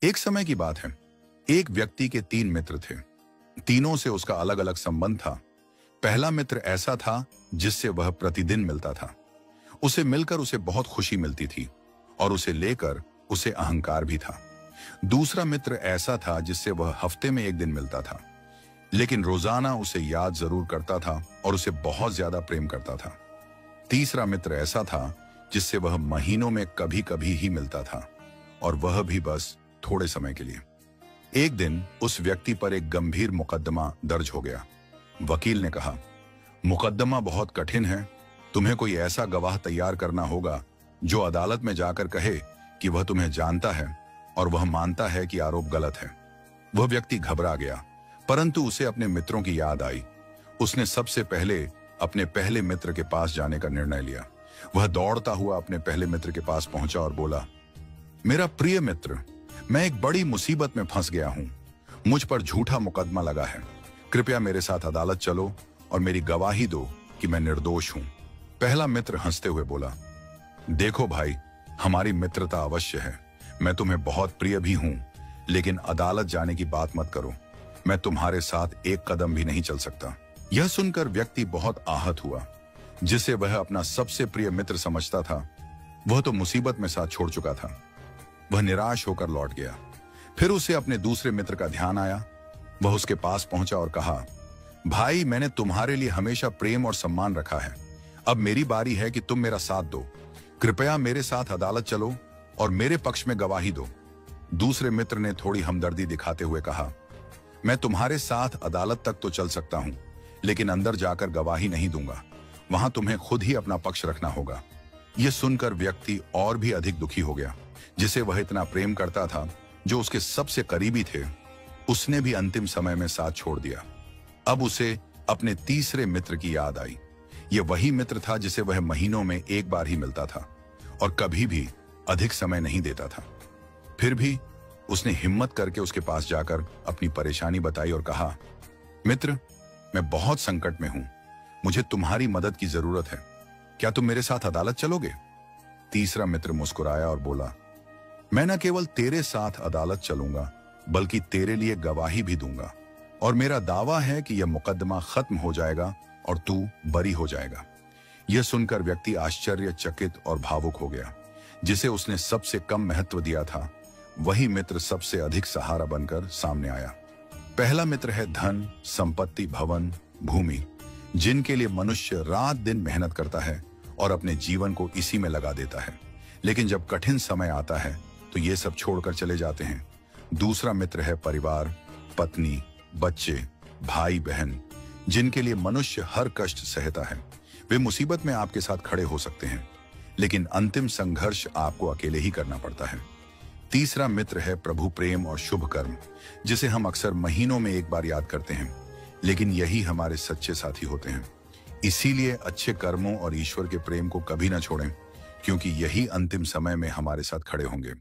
एक समय की बात है। एक व्यक्ति के 3 मित्र थे। तीनों से उसका अलग अलग संबंध था। पहला मित्र ऐसा था जिससे वह प्रतिदिन मिलता था। उसे मिलकर उसे बहुत खुशी मिलती थी और उसे लेकर उसे अहंकार भी था। दूसरा मित्र ऐसा था जिससे वह हफ्ते में एक दिन मिलता था, लेकिन रोजाना उसे याद जरूर करता था और उसे बहुत ज्यादा प्रेम करता था। तीसरा मित्र ऐसा था जिससे वह महीनों में कभी कभी ही मिलता था, और वह भी बस थोड़े समय के लिए। एक दिन उस व्यक्ति पर एक गंभीर मुकदमा दर्ज हो गया। वकील ने कहा, मुकदमा बहुत कठिन है, तुम्हें कोई ऐसा गवाह तैयार करना होगा जो अदालत में जाकर कहे कि वह तुम्हें जानता है और वह मानता है कि आरोप गलत है। वह व्यक्ति घबरा गया, परंतु उसे अपने मित्रों की याद आई। उसने सबसे पहले अपने पहले मित्र के पास जाने का निर्णय लिया। वह दौड़ता हुआ अपने पहले मित्र के पास पहुंचा और बोला, मेरा प्रिय मित्र, मैं एक बड़ी मुसीबत में फंस गया हूं। मुझ पर झूठा मुकदमा लगा है। कृपया मेरे साथ अदालत चलो और मेरी गवाही दो कि मैं निर्दोष हूं। पहला मित्र हंसते हुए बोला, देखो भाई, हमारी मित्रता अवश्य है। मैं तुम्हें बहुत प्रिय भी हूं, लेकिन अदालत जाने की बात मत करो। मैं तुम्हारे साथ एक कदम भी नहीं चल सकता। यह सुनकर व्यक्ति बहुत आहत हुआ। जिसे वह अपना सबसे प्रिय मित्र समझता था, वह तो मुसीबत में साथ छोड़ चुका था। वह निराश होकर लौट गया। फिर उसे अपने दूसरे मित्र का ध्यान आया। वह उसके पास पहुंचा और कहा, भाई, मैंने तुम्हारे लिए हमेशा प्रेम और सम्मान रखा है। अब मेरी बारी है कि तुम मेरा साथ दो। कृपया मेरे साथ अदालत चलो और मेरे पक्ष में गवाही दो। दूसरे मित्र ने थोड़ी हमदर्दी दिखाते हुए कहा, मैं तुम्हारे साथ अदालत तक तो चल सकता हूं, लेकिन अंदर जाकर गवाही नहीं दूंगा। वहां तुम्हें खुद ही अपना पक्ष रखना होगा। यह सुनकर व्यक्ति और भी अधिक दुखी हो गया। जिसे वह इतना प्रेम करता था, जो उसके सबसे करीबी थे, उसने भी अंतिम समय में साथ छोड़ दिया। अब उसे अपने तीसरे मित्र की याद आई। यह वही मित्र था जिसे वह महीनों में एक बार ही मिलता था और कभी भी अधिक समय नहीं देता था। फिर भी उसने हिम्मत करके उसके पास जाकर अपनी परेशानी बताई और कहा, मित्र, मैं बहुत संकट में हूं। मुझे तुम्हारी मदद की जरूरत है। क्या तुम मेरे साथ अदालत चलोगे? तीसरा मित्र मुस्कुराया और बोला, मैं न केवल तेरे साथ अदालत चलूंगा, बल्कि तेरे लिए गवाही भी दूंगा, और मेरा दावा है कि यह मुकदमा खत्म हो जाएगा और तू बरी हो जाएगा। यह सुनकर व्यक्ति आश्चर्यचकित और भावुक हो गया। जिसे उसने सबसे कम महत्व दिया था, वही मित्र सबसे अधिक सहारा बनकर सामने आया। पहला मित्र है धन, संपत्ति, भवन, भूमि, जिनके लिए मनुष्य रात दिन मेहनत करता है और अपने जीवन को इसी में लगा देता है, लेकिन जब कठिन समय आता है तो ये सब छोड़कर चले जाते हैं। दूसरा मित्र है परिवार, पत्नी, बच्चे, भाई बहन, जिनके लिए मनुष्य हर कष्ट सहता है। वे मुसीबत में आपके साथ खड़े हो सकते हैं, लेकिन अंतिम संघर्ष आपको अकेले ही करना पड़ता है। तीसरा मित्र है प्रभु प्रेम और शुभ कर्म, जिसे हम अक्सर महीनों में एक बार याद करते हैं, लेकिन यही हमारे सच्चे साथी होते हैं। इसीलिए अच्छे कर्मों और ईश्वर के प्रेम को कभी ना छोड़ें, क्योंकि यही अंतिम समय में हमारे साथ खड़े होंगे।